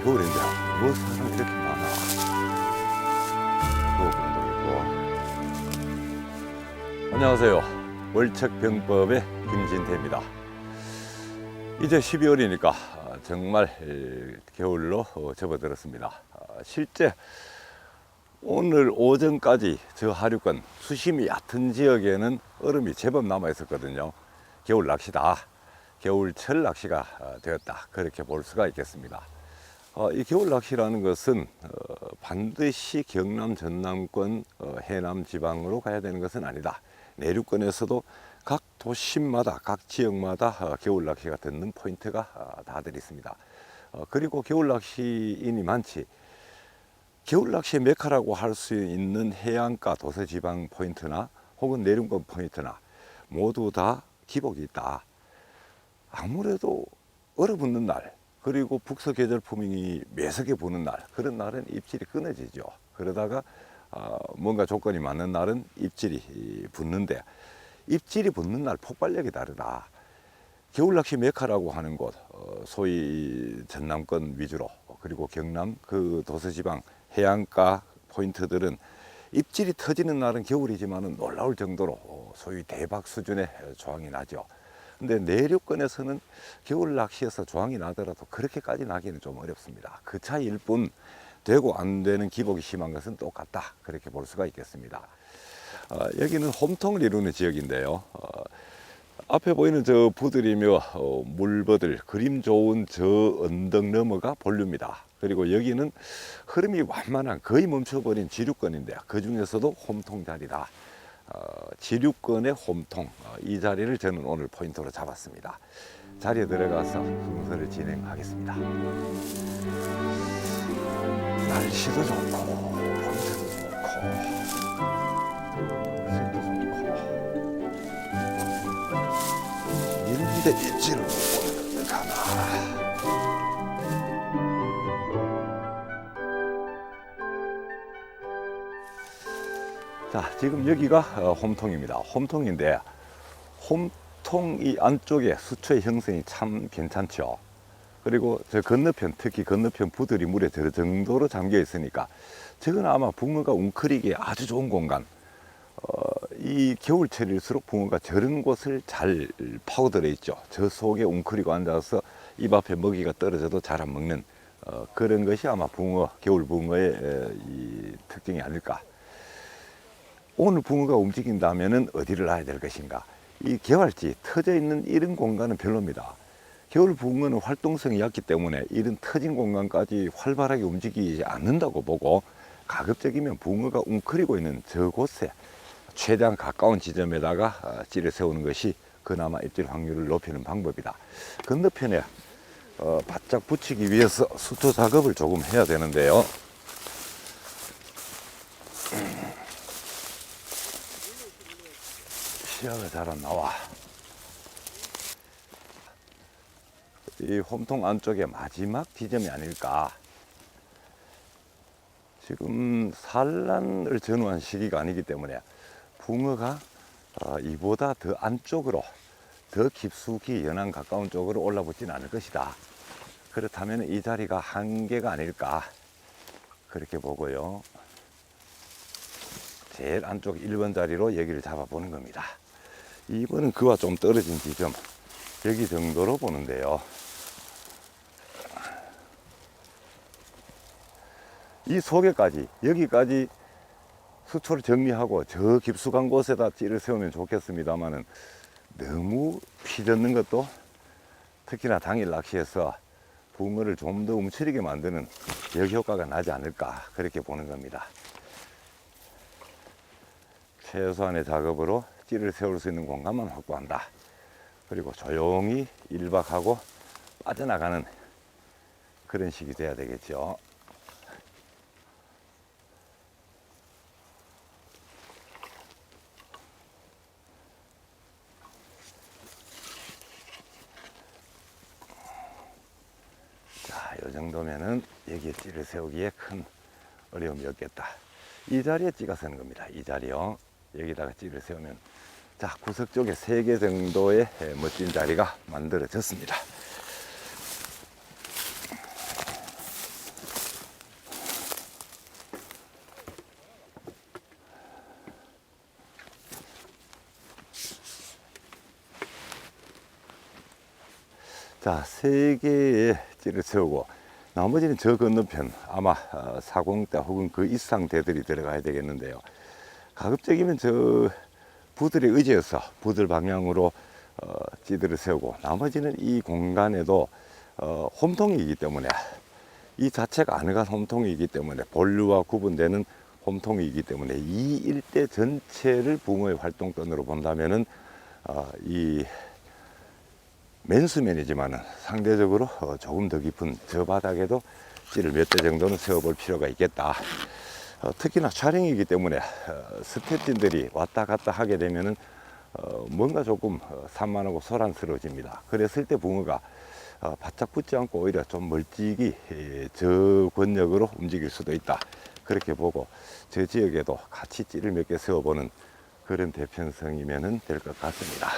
겨울인데 뭐 사람이 이렇게 많아. 수업운동이고. 안녕하세요. 월척병법의 김진태입니다. 이제 12월이니까 정말 겨울로 접어들었습니다. 실제 오늘 오전까지 저 하류권 수심이 얕은 지역에는 얼음이 제법 남아 있었거든요. 겨울 낚시다, 겨울철 낚시가 되었다, 그렇게 볼 수가 있겠습니다. 이 겨울 낚시라는 것은 반드시 경남 전남권 해남 지방으로 가야 되는 것은 아니다. 내륙권에서도 각 도심마다 각 지역마다 겨울 낚시가 듣는 포인트가 다들 있습니다. 그리고 겨울 낚시인이 많지, 겨울 낚시의 메카라고 할 수 있는 해안가 도서지방 포인트나 혹은 내륙권 포인트나 모두 다 기복이 있다. 아무래도 얼어붙는 날, 그리고 북서계절 포민이 매섭게 부는 날, 그런 날은 입질이 끊어지죠. 그러다가 뭔가 조건이 맞는 날은 입질이 붙는데, 입질이 붙는 날 폭발력이 다르다. 겨울 낚시 메카라고 하는 곳, 소위 전남권 위주로, 그리고 경남 그 도서지방 해안가 포인트들은 입질이 터지는 날은 겨울이지만은 놀라울 정도로 소위 대박 수준의 조항이 나죠. 근데 내륙권에서는 겨울 낚시에서 조항이 나더라도 그렇게까지 나기는 좀 어렵습니다. 그 차이일 뿐, 되고 안 되는 기복이 심한 것은 똑같다, 그렇게 볼 수가 있겠습니다. 여기는 홈통을 이루는 지역인데요. 앞에 보이는 저 부들이며 물버들, 그림 좋은 저 언덕 너머가 본류입니다. 그리고 여기는 흐름이 완만한, 거의 멈춰버린 지류권인데, 그 중에서도 홈통 자리다. 지류권의 홈통, 이 자리를 저는 오늘 포인트로 잡았습니다. 자리에 들어가서 순서를 진행하겠습니다. 날씨도 좋고 포인트도 좋고 색도 좋고, 이런데 입질을 못 보는 가나. 자, 지금 여기가 홈통입니다. 홈통인데, 홈통 이 안쪽에 수초의 형성이 참 괜찮죠. 그리고 저 건너편, 특히 건너편 부들이 물에 저 정도로 잠겨 있으니까 저건 아마 붕어가 웅크리기에 아주 좋은 공간. 이 겨울철일수록 붕어가 저런 곳을 잘 파고들어 있죠. 저 속에 웅크리고 앉아서 입 앞에 먹이가 떨어져도 잘 안 먹는 그런 것이 아마 붕어, 겨울 붕어의 이 특징이 아닐까. 오늘 붕어가 움직인다면 어디를 놔야 될 것인가. 이 개활지, 터져 있는 이런 공간은 별로입니다. 겨울 붕어는 활동성이 얕기 때문에 이런 터진 공간까지 활발하게 움직이지 않는다고 보고, 가급적이면 붕어가 웅크리고 있는 저곳에 최대한 가까운 지점에다가 찌를 세우는 것이 그나마 입질 확률을 높이는 방법이다. 건너편에 바짝 붙이기 위해서 수초 작업을 조금 해야 되는데요. 시야가 잘 안 나와. 이 홈통 안쪽에 마지막 지점이 아닐까. 지금 산란을 전후한 시기가 아니기 때문에 붕어가 이보다 더 안쪽으로, 더 깊숙이 연안 가까운 쪽으로 올라붙지는 않을 것이다. 그렇다면 이 자리가 한계가 아닐까, 그렇게 보고요. 제일 안쪽 1번 자리로 여기를 잡아보는 겁니다. 2번은 그와 좀 떨어진 지점, 여기 정도로 보는데요. 이 속에까지, 여기까지 수초를 정리하고 저 깊숙한 곳에다 찌를 세우면 좋겠습니다만은, 너무 피젓는 것도 특히나 당일 낚시에서 붕어를 좀 더 움츠리게 만드는 역효과가 나지 않을까, 그렇게 보는 겁니다. 최소한의 작업으로 찌를 세울 수 있는 공간만 확보한다. 그리고 조용히 일박하고 빠져나가는 그런 식이 돼야 되겠죠. 자, 이 정도면은 여기에 찌를 세우기에 큰 어려움이 없겠다. 이 자리에 찌가 서는 겁니다. 이 자리요. 여기다가 찌를 세우면, 자, 구석 쪽에 3개 정도의 멋진 자리가 만들어졌습니다. 자, 3개의 찌를 세우고 나머지는 저 건너편 아마 40대 혹은 그 이상 대들이 들어가야 되겠는데요. 가급적이면 저 부들에 의지해서 부들 방향으로 찌들을 세우고 나머지는 이 공간에도 홈통이기 때문에 이 자체가 아늑한 홈통이기 때문에 본류와 구분되는 홈통이기 때문에 이 일대 전체를 붕어의 활동권으로 본다면은 이 맨수면이지만은 상대적으로 조금 더 깊은 저 바닥에도 찌를 몇 대 정도는 세워볼 필요가 있겠다. 특히나 촬영이기 때문에 스태프진들이 왔다 갔다 하게 되면은 뭔가 조금 산만하고 소란스러워집니다. 그랬을 때 붕어가 바짝 붙지 않고 오히려 좀 멀찍이 저권역으로 움직일 수도 있다. 그렇게 보고 저 지역에도 같이 찌를 몇 개 세워보는 그런 대편성이면 될 것 같습니다.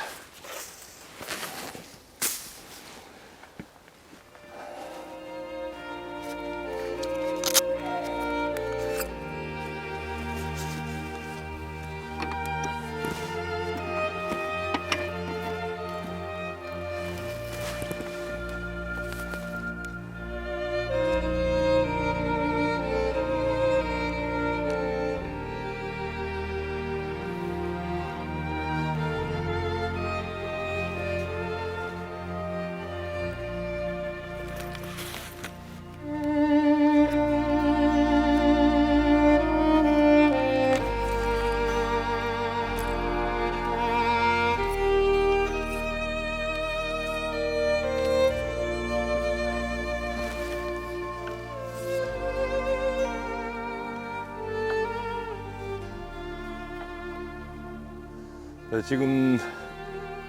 지금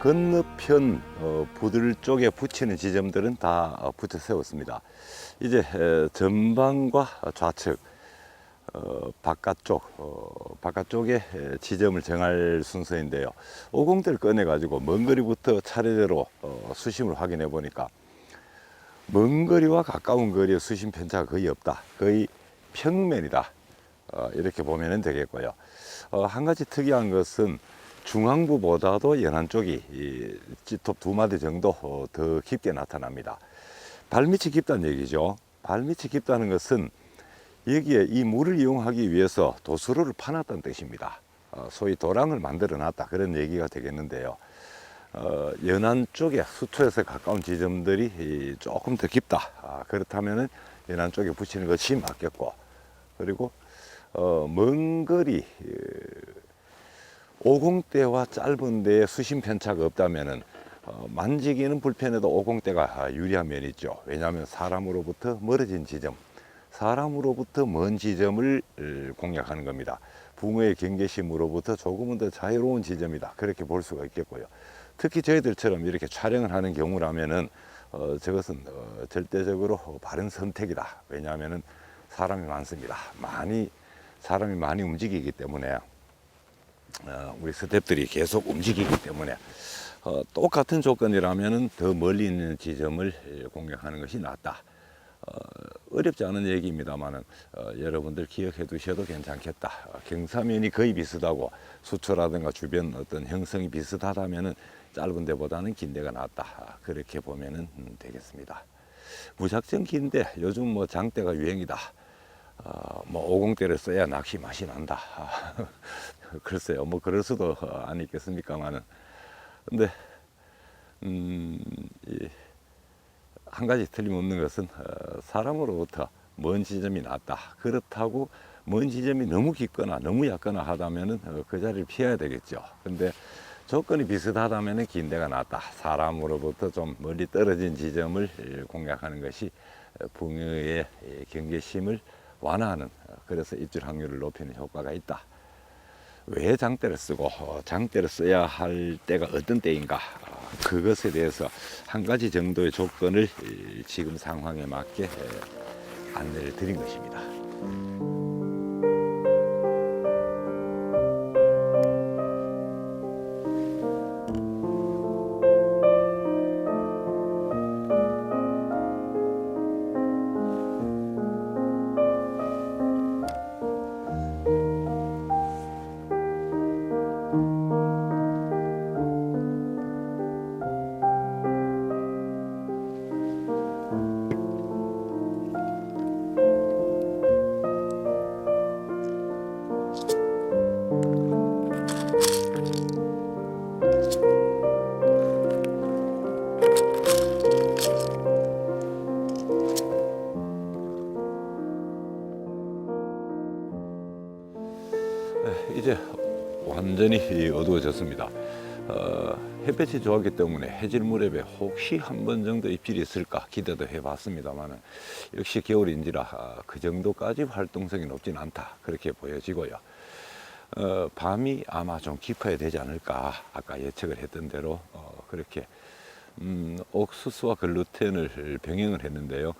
건너편 부들 쪽에 붙이는 지점들은 다 붙여 세웠습니다. 이제 전방과 좌측 바깥쪽에 지점을 정할 순서인데요. 오공대를 꺼내 가지고 먼 거리부터 차례대로 수심을 확인해 보니까 먼 거리와 가까운 거리의 수심 편차가 거의 없다. 거의 평면이다. 이렇게 보면 되겠고요. 한 가지 특이한 것은 중앙부보다도 연안 쪽이 찌톱 2마디 정도 더 깊게 나타납니다. 발밑이 깊다는 얘기죠. 발밑이 깊다는 것은 여기에 이 물을 이용하기 위해서 도수로를 파놨다는 뜻입니다. 소위 도랑을 만들어 놨다 그런 얘기가 되겠는데요. 연안 쪽에 수초에서 가까운 지점들이 조금 더 깊다. 그렇다면 연안 쪽에 붙이는 것이 맞겠고, 그리고 먼 거리 오공대와 짧은 데에 수심 편차가 없다면은 만지기는 불편해도 오공대가 유리한 면이 있죠. 왜냐하면 사람으로부터 멀어진 지점, 사람으로부터 먼 지점을 공략하는 겁니다. 붕어의 경계심으로부터 조금은 더 자유로운 지점이다. 그렇게 볼 수가 있겠고요. 특히 저희들처럼 이렇게 촬영을 하는 경우라면은 저것은 절대적으로 바른 선택이다. 왜냐하면은 사람이 많습니다. 사람이 많이 움직이기 때문에 우리 스태프들이 계속 움직이기 때문에 똑같은 조건이라면 더 멀리 있는 지점을 공략하는 것이 낫다. 어렵지 않은 얘기입니다만 여러분들 기억해 두셔도 괜찮겠다. 경사면이 거의 비슷하고 수초라든가 주변 어떤 형성이 비슷하다면 짧은 데보다는 긴 데가 낫다. 그렇게 보면 되겠습니다. 무작정 긴데 요즘 뭐 장대가 유행이다. 뭐 오공대를 써야 낚시 맛이 난다. 글쎄요, 뭐 그럴 수도 아니겠습니까만은. 근데 한 가지 틀림없는 것은 사람으로부터 먼 지점이 낫다. 그렇다고 먼 지점이 너무 깊거나 너무 얕거나 하다면은 그 자리를 피해야 되겠죠. 근데 조건이 비슷하다면은 긴 데가 낫다. 사람으로부터 좀 멀리 떨어진 지점을 공략하는 것이 붕어의 경계심을 완화하는, 그래서 입질 확률을 높이는 효과가 있다. 왜 장대를 쓰고 장대를 써야 할 때가 어떤 때인가, 그것에 대해서 한 가지 정도의 조건을 지금 상황에 맞게 안내를 드린 것입니다. 이제 완전히 어두워졌습니다. 햇볕이 좋았기 때문에 해질 무렵에 혹시 한 번 정도 입질이 있을까 기대도 해봤습니다만 역시 겨울인지라 그 정도까지 활동성이 높지는 않다 그렇게 보여지고요. 밤이 아마 좀 깊어야 되지 않을까 아까 예측을 했던 대로 그렇게 옥수수와 글루텐을 병행을 했는데요.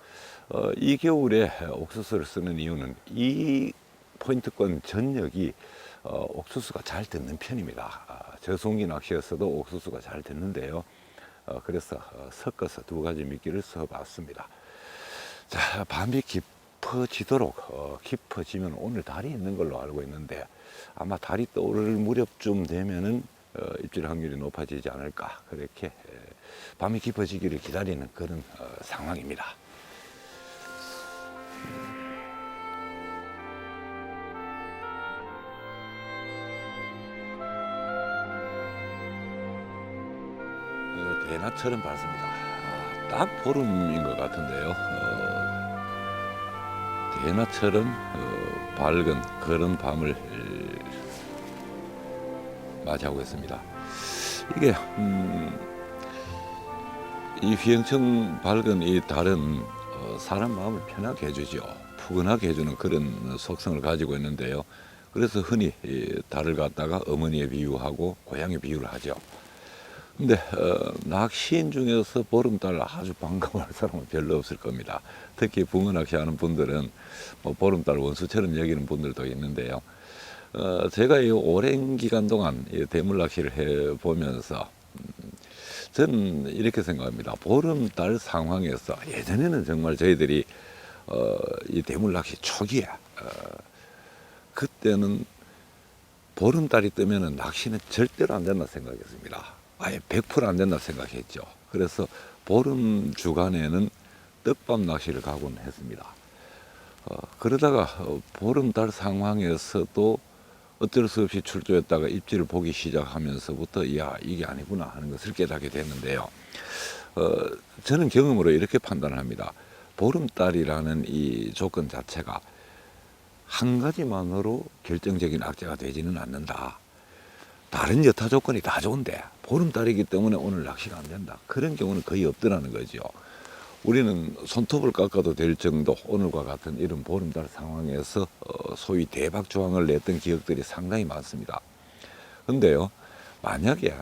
이 겨울에 옥수수를 쓰는 이유는 이 포인트권 전역이 옥수수가 잘 듣는 편입니다. 저송기 낚시였어도 옥수수가 잘 듣는데요. 그래서 섞어서 두 가지 미끼를 써봤습니다. 자, 밤이 깊어지도록 깊어지면 오늘 달이 있는 걸로 알고 있는데 아마 달이 떠오를 무렵쯤 되면은 입질 확률이 높아지지 않을까 그렇게 밤이 깊어지기를 기다리는 그런 상황입니다. 대낮처럼 밝습니다. 딱 보름인 것 같은데요. 대낮처럼 밝은 그런 밤을 맞이하고 있습니다. 이게 이 휘영청 밝은 이 달은 사람 마음을 편하게 해주죠. 푸근하게 해주는 그런 속성을 가지고 있는데요. 그래서 흔히 이 달을 갖다가 어머니에 비유하고 고향에 비유를 하죠. 근데 낚시인 중에서 보름달 아주 반가워할 사람은 별로 없을 겁니다. 특히 붕어 낚시하는 분들은 뭐 보름달 원수처럼 여기는 분들도 있는데요. 제가 이 오랜 기간 동안 이 대물 낚시를 해 보면서 저는 이렇게 생각합니다. 보름달 상황에서 예전에는 정말 저희들이 이 대물 낚시 초기에 그때는 보름달이 뜨면은 낚시는 절대로 안 된다 생각했습니다. 아예 100% 안 된다 생각했죠. 그래서 보름 주간에는 떡밥 낚시를 가곤 했습니다. 그러다가 보름달 상황에서도 어쩔 수 없이 출조했다가 입질을 보기 시작하면서부터 야 이게 아니구나 하는 것을 깨닫게 됐는데요. 저는 경험으로 이렇게 판단합니다. 보름달이라는 이 조건 자체가 한 가지만으로 결정적인 악재가 되지는 않는다. 다른 여타 조건이 다 좋은데 보름달이기 때문에 오늘 낚시가 안 된다. 그런 경우는 거의 없더라는 거죠. 우리는 손톱을 깎아도 될 정도 오늘과 같은 이런 보름달 상황에서 소위 대박 조항을 냈던 기억들이 상당히 많습니다. 근데요, 만약에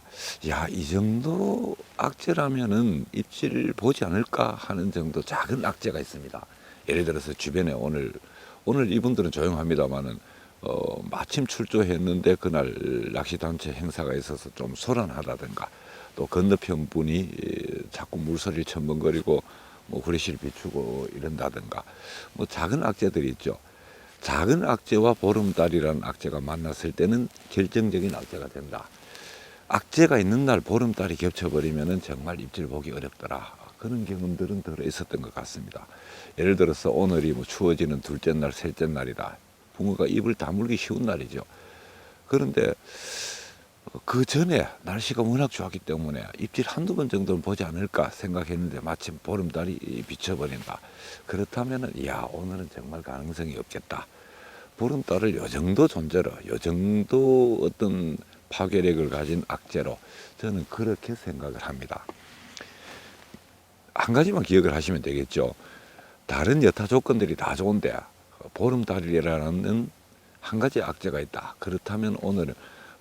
야, 이 정도 악재라면은 입질을 보지 않을까 하는 정도 작은 악재가 있습니다. 예를 들어서 주변에 오늘 이분들은 조용합니다만은 마침 출조했는데 그날 낚시단체 행사가 있어서 좀 소란하다든가 또 건너편 분이 자꾸 물소리를 첨벙거리고 뭐 후레쉬를 비추고 이런다든가 뭐 작은 악재들이 있죠. 작은 악재와 보름달이라는 악재가 만났을 때는 결정적인 악재가 된다. 악재가 있는 날 보름달이 겹쳐버리면 정말 입질 보기 어렵더라. 그런 경험들은 들어 있었던 것 같습니다. 예를 들어서 오늘이 뭐 추워지는 둘째 날, 셋째 날이다. 붕어가 입을 다물기 쉬운 날이죠. 그런데 그 전에 날씨가 워낙 좋았기 때문에 입질 한두 번 정도는 보지 않을까 생각했는데 마침 보름달이 비쳐버린다. 그렇다면 야 오늘은 정말 가능성이 없겠다. 보름달을 요 정도 존재로 요 정도 어떤 파괴력을 가진 악재로 저는 그렇게 생각을 합니다. 한 가지만 기억을 하시면 되겠죠. 다른 여타 조건들이 다 좋은데 보름달이라는 한 가지 악재가 있다. 그렇다면 오늘은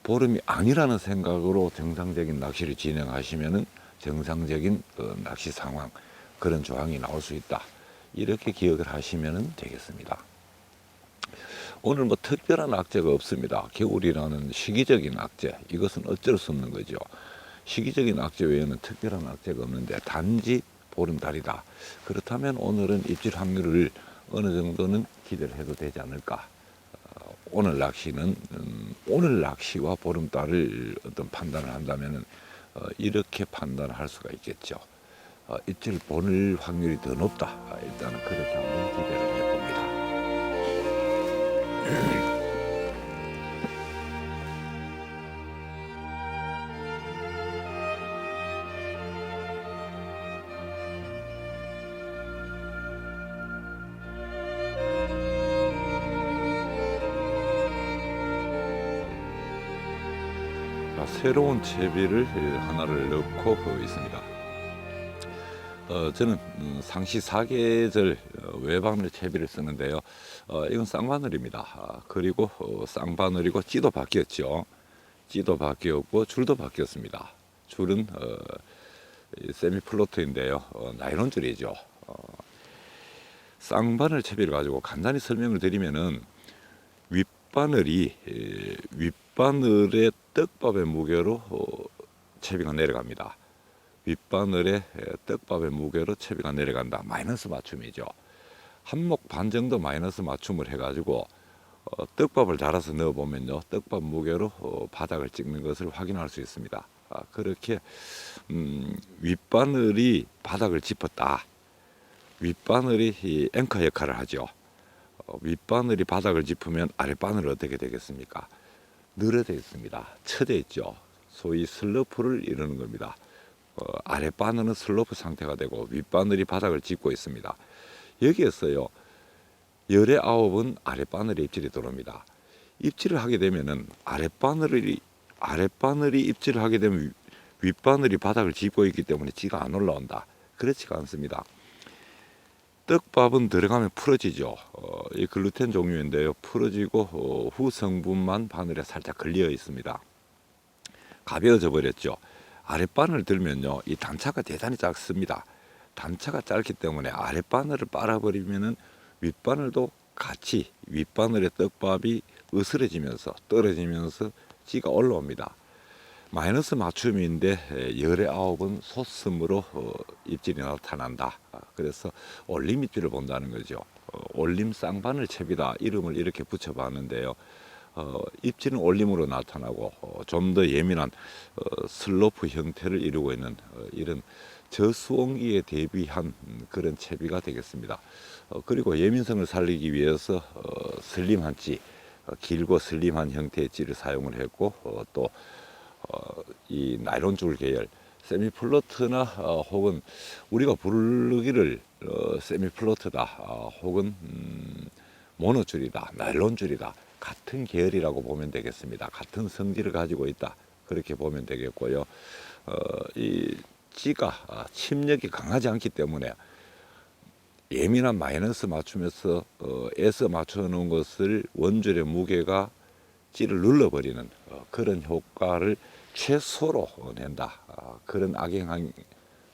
보름이 아니라는 생각으로 정상적인 낚시를 진행하시면은 정상적인 낚시 상황 그런 조항이 나올 수 있다. 이렇게 기억을 하시면 되겠습니다. 오늘 뭐 특별한 악재가 없습니다. 겨울이라는 시기적인 악재 이것은 어쩔 수 없는 거죠. 시기적인 악재 외에는 특별한 악재가 없는데 단지 보름달이다. 그렇다면 오늘은 입질 확률을 어느 정도는 기대를 해도 되지 않을까. 오늘 낚시는 오늘 낚시와 보름달을 어떤 판단을 한다면은 이렇게 판단할 수가 있겠죠. 입질 볼 확률이 더 높다. 일단은 그렇게 한번 기대를 해봅니다. 새로운 채비를 하나를 넣고 있습니다. 저는 상시 사계절 외바늘 채비를 쓰는데요. 이건 쌍바늘입니다. 그리고 쌍바늘이고 찌도 바뀌었죠. 찌도 바뀌었고 줄도 바뀌었습니다. 줄은 세미 플로트인데요. 나일론 줄이죠. 쌍바늘 채비를 가지고 간단히 설명을 드리면은 윗바늘의 떡밥의 무게로 채비가 내려갑니다. 윗바늘의 떡밥의 무게로 채비가 내려간다. 마이너스 맞춤이죠. 한목 반 정도 마이너스 맞춤을 해가지고 떡밥을 달아서 넣어보면요, 떡밥 무게로 바닥을 찍는 것을 확인할 수 있습니다. 그렇게 윗바늘이 바닥을 짚었다. 윗바늘이 이 앵커 역할을 하죠. 윗바늘이 바닥을 짚으면 아랫바늘은 어떻게 되겠습니까? 늘어져 있습니다. 쳐져 있죠. 소위 슬러프를 이루는 겁니다. 아랫바늘은 슬로프 상태가 되고 윗바늘이 바닥을 짚고 있습니다. 여기에서요, 열의 9은 아랫바늘에 입질이 들어옵니다. 입질을 하게 되면은 아랫바늘이 입질을 하게 되면 윗바늘이 바닥을 짚고 있기 때문에 찌가 안 올라온다. 그렇지가 않습니다. 떡밥은 들어가면 풀어지죠. 이 글루텐 종류인데요. 풀어지고 후 성분만 바늘에 살짝 걸려 있습니다. 가벼워져 버렸죠. 아랫바늘을 들면요, 이 단차가 대단히 작습니다. 단차가 짧기 때문에 아랫바늘을 빨아버리면은 윗바늘도 같이 윗바늘의 떡밥이 으스러지면서 떨어지면서 찌가 올라옵니다. 마이너스 맞춤인데 열의 9은 소스으로 입질이 나타난다. 그래서 올림 입질을 본다는 거죠. 올림 쌍바늘 채비다, 이름을 이렇게 붙여봤는데요. 입질은 올림으로 나타나고 좀 더 예민한 슬로프 형태를 이루고 있는 이런 저수온기에 대비한 그런 채비가 되겠습니다. 그리고 예민성을 살리기 위해서 슬림한 찌, 길고 슬림한 형태의 찌를 사용을 했고, 또 이 나일론줄 계열 세미플로트나 혹은 우리가 부르기를 세미플로트다, 혹은 모노줄이다, 나일론줄이다, 같은 계열이라고 보면 되겠습니다. 같은 성질을 가지고 있다, 그렇게 보면 되겠고요. 이 찌가 침력이 강하지 않기 때문에 예민한 마이너스 맞춤에서 에서 맞춰놓은 것을 원줄의 무게가 찌를 눌러버리는 그런 효과를 최소로 낸다.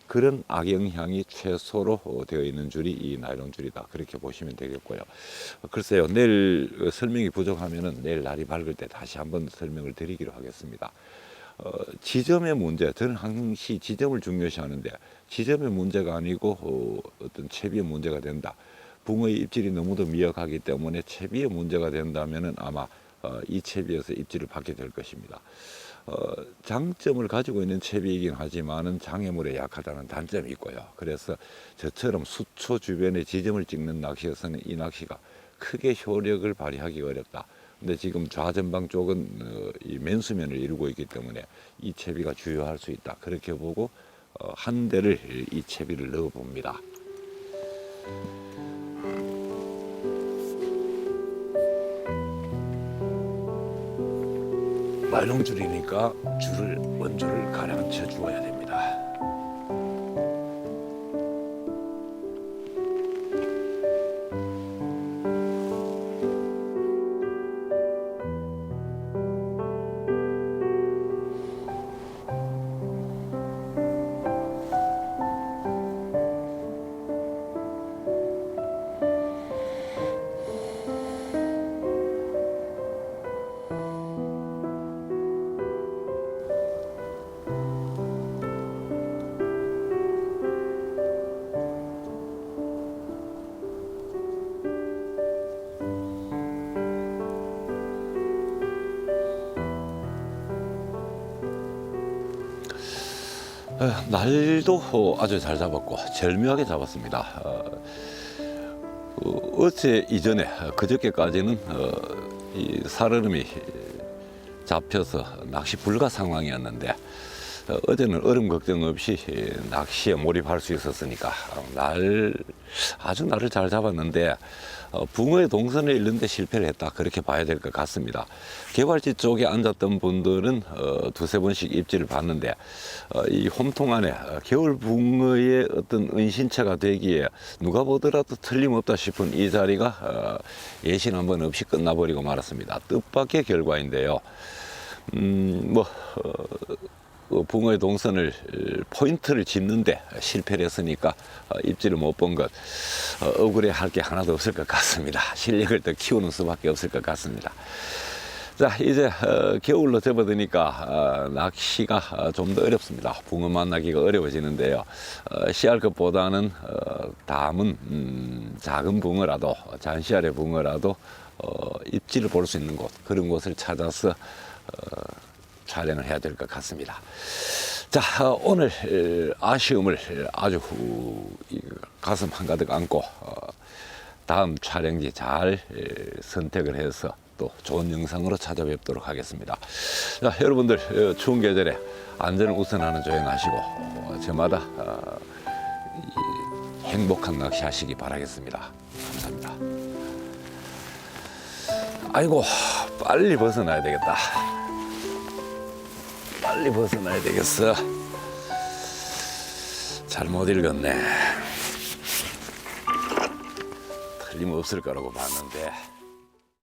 그런 악영향이 최소로 되어 있는 줄이 이 나일론 줄이다. 그렇게 보시면 되겠고요. 글쎄요, 내일 설명이 부족하면은 내일 날이 밝을 때 다시 한번 설명을 드리기로 하겠습니다. 지점의 문제, 저는 항시 지점을 중요시하는데 지점의 문제가 아니고 어떤 채비의 문제가 된다. 붕어의 입질이 너무도 미약하기 때문에 채비의 문제가 된다면은 아마 이 채비에서 입질을 받게 될 것입니다. 장점을 가지고 있는 채비이긴 하지만은 장애물에 약하다는 단점이 있고요. 그래서 저처럼 수초 주변에 지점을 찍는 낚시에서는 이 낚시가 크게 효력을 발휘하기 어렵다. 근데 지금 좌전방 쪽은 이 맨수면을 이루고 있기 때문에 이 채비가 주요할 수 있다. 그렇게 보고 한 대를 이 채비를 넣어 봅니다. 나일론줄이니까 원줄을 가량 쳐 주어야 됩니다. 날도 아주 잘 잡았고 절묘하게 잡았습니다. 어제 이전에 그저께까지는 이 살얼음이 잡혀서 낚시 불가 상황이었는데 어제는 얼음 걱정 없이 낚시에 몰입할 수 있었으니까 아주 날을 잘 잡았는데 붕어의 동선을 잃는데 실패를 했다, 그렇게 봐야 될 것 같습니다. 개발지 쪽에 앉았던 분들은 두세 번씩 입질을 봤는데 이 홈통 안에 겨울 붕어의 어떤 은신처가 되기에 누가 보더라도 틀림없다 싶은 이 자리가 예신 한 번 없이 끝나버리고 말았습니다. 뜻밖의 결과인데요. 붕어의 동선을 포인트를 짚는데 실패를 했으니까 입질을 못 본 것, 억울해 할 게 하나도 없을 것 같습니다. 실력을 더 키우는 수밖에 없을 것 같습니다. 자, 이제 겨울로 접어드니까 낚시가 좀 더 어렵습니다. 붕어 만나기가 어려워지는데요. 씨알 것보다는 담은 작은 붕어라도, 잔씨알의 붕어라도 입질을 볼 수 있는 곳, 그런 곳을 찾아서 촬영을 해야 될 것 같습니다. 자, 오늘 아쉬움을 아주 가슴 한가득 안고 다음 촬영지 잘 선택을 해서 또 좋은 영상으로 찾아뵙도록 하겠습니다. 자, 여러분들 추운 계절에 안전을 우선하는 조행하시고 저마다 행복한 낚시 하시기 바라겠습니다. 감사합니다. 아이고, 빨리 벗어나야 되겠다. 빨리 벗어나야 되겠어. 잘못 읽었네. 틀림없을 거라고 봤는데